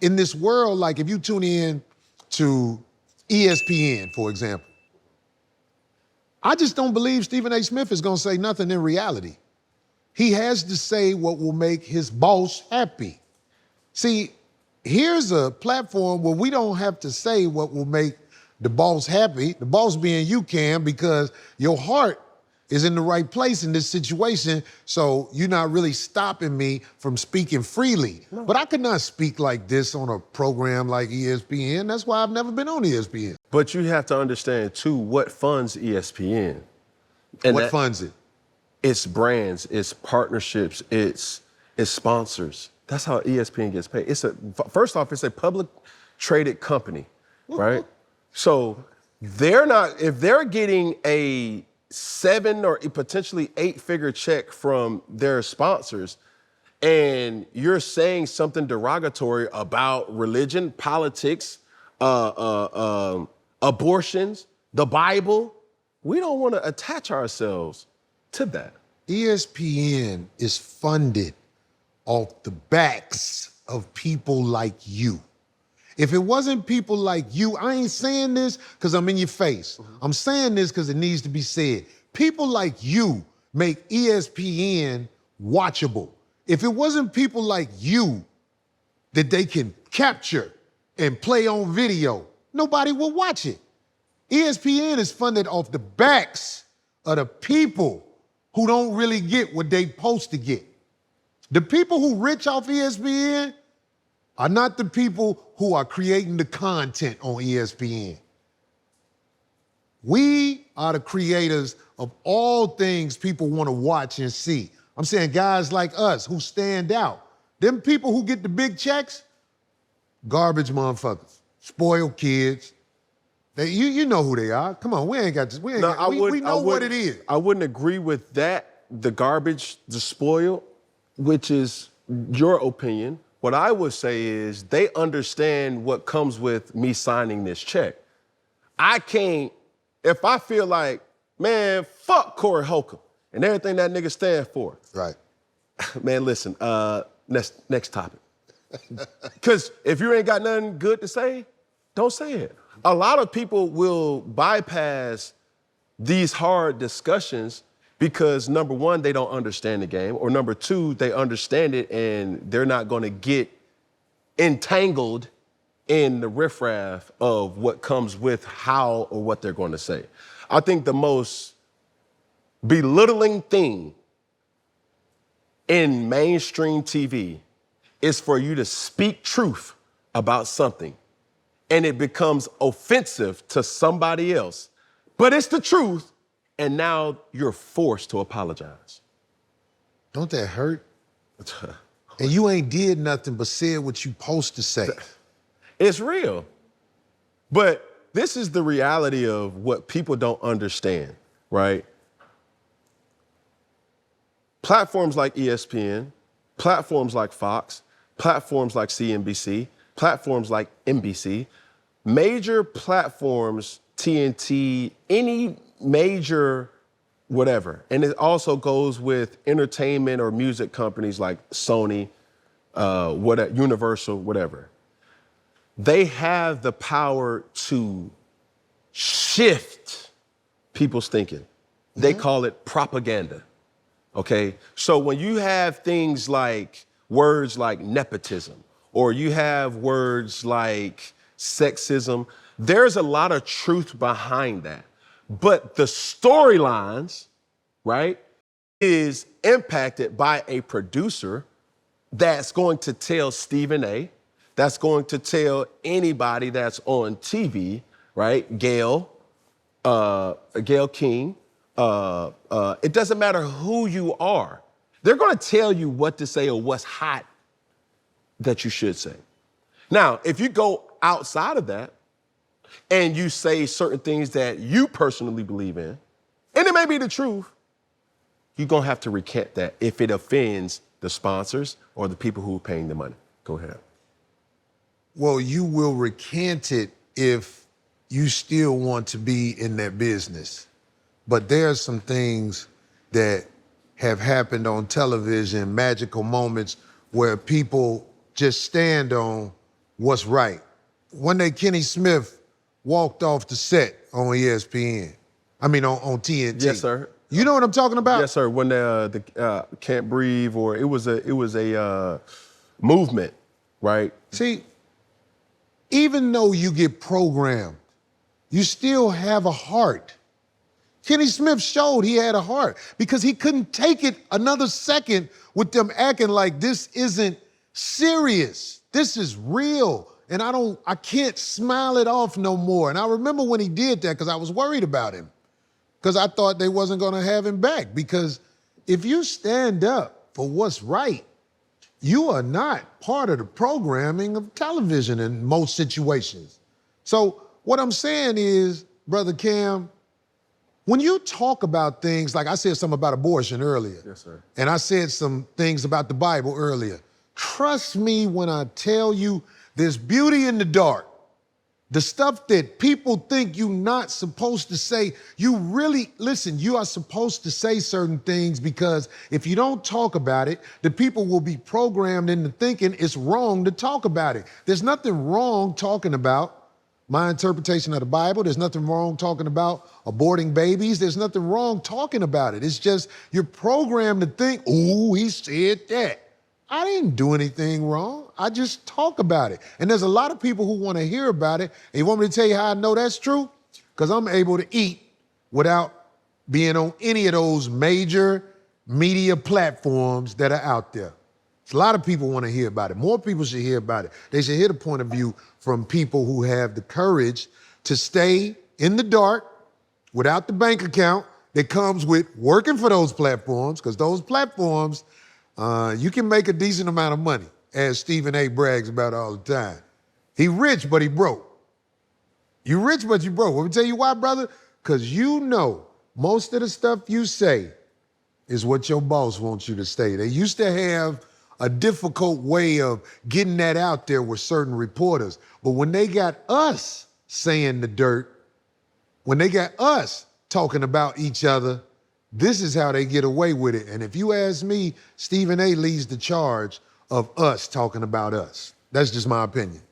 in this world, like if you tune in to ESPN, for example, I just don't believe Stephen A. Smith is gonna say nothing in reality. He has to say what will make his boss happy. See, here's a platform where we don't have to say what will make the boss happy. The boss being you, Cam, because your heart is in the right place in this situation, so you're not really stopping me from speaking freely. No. But I could not speak like this on a program like ESPN. That's why I've never been on ESPN. But you have to understand, too, what funds ESPN. And what funds it? It's brands, it's partnerships, it's sponsors. That's how ESPN gets paid. First off, it's a public traded company, right? So if they're getting a 7 or potentially 8-figure check from their sponsors, and you're saying something derogatory about religion, politics, abortions, the Bible, we don't want to attach ourselves to that. ESPN is funded off the backs of people like you. If it wasn't people like you, I ain't saying this because I'm in your face. I'm saying this because it needs to be said. People like you make ESPN watchable. If it wasn't people like you that they can capture and play on video, nobody will watch it. ESPN is funded off the backs of the people who don't really get what they supposed to get. The people who rich off ESPN are not the people who are creating the content on ESPN. We are the creators of all things people want to watch and see. I'm saying guys like us who stand out. Them people who get the big checks, garbage motherfuckers, spoiled kids. You know who they are. Come on, we ain't got this. We know what it is. I wouldn't agree with that, the garbage, the spoiled, which is your opinion. What I would say is they understand what comes with me signing this check. I can't, if I feel like, man, fuck Corey Holcomb and everything that nigga stand for. Right. Man, listen, next topic. Because if you ain't got nothing good to say, don't say it. A lot of people will bypass these hard discussions because, number one, they don't understand the game, or number two, they understand it and they're not going to get entangled in the riffraff of what comes with how or what they're going to say. I think the most belittling thing in mainstream TV is for you to speak truth about something and it becomes offensive to somebody else, but it's the truth. And now you're forced to apologize. Don't that hurt? And you ain't did nothing but said what you supposed to say. It's real. But this is the reality of what people don't understand, right? Platforms like ESPN, platforms like Fox, platforms like CNBC, platforms like NBC, major platforms, TNT, any major whatever. And it also goes with entertainment or music companies like Sony, Universal, whatever. They have the power to shift people's thinking. They call it propaganda, okay? So when you have things like words like nepotism, or you have words like sexism, there's a lot of truth behind that. But the storylines, right, is impacted by a producer that's going to tell Stephen A., that's going to tell anybody that's on TV, right, Gail King, it doesn't matter who you are. They're going to tell you what to say or what's hot that you should say. Now, if you go outside of that, and you say certain things that you personally believe in, and it may be the truth, you're going to have to recant that if it offends the sponsors or the people who are paying the money. Go ahead. Well, you will recant it if you still want to be in that business. But there are some things that have happened on television, magical moments where people just stand on what's right. One day Kenny Smith walked off the set on ESPN. I mean on TNT. Yes, sir. You know what I'm talking about? Yes, sir. When the Can't Breathe, or it was a movement, right? See, even though you get programmed, you still have a heart. Kenny Smith showed he had a heart because he couldn't take it another second with them acting like this isn't serious. This is real. And I can't smile it off no more. And I remember when he did that because I was worried about him because I thought they wasn't going to have him back. Because if you stand up for what's right, you are not part of the programming of television in most situations. So what I'm saying is, Brother Cam, when you talk about things, like I said something about abortion earlier. Yes, sir. And I said some things about the Bible earlier. Trust me when I tell you there's beauty in the dark. The stuff that people think you're not supposed to say, you are supposed to say certain things because if you don't talk about it, the people will be programmed into thinking it's wrong to talk about it. There's nothing wrong talking about my interpretation of the Bible. There's nothing wrong talking about aborting babies. There's nothing wrong talking about it. It's just you're programmed to think, ooh, he said that. I didn't do anything wrong. I just talk about it. And there's a lot of people who want to hear about it. And you want me to tell you how I know that's true? Because I'm able to eat without being on any of those major media platforms that are out there. A lot of people want to hear about it. More people should hear about it. They should hear the point of view from people who have the courage to stay in the dark without the bank account that comes with working for those platforms, because those platforms, you can make a decent amount of money, as Stephen A. brags about all the time. He rich, but he broke. You rich, but you broke. Let me tell you why, brother. Because you know most of the stuff you say is what your boss wants you to say. They used to have a difficult way of getting that out there with certain reporters. But when they got us saying the dirt, when they got us talking about each other, this is how they get away with it. And if you ask me, Stephen A. leads the charge of us talking about us. That's just my opinion.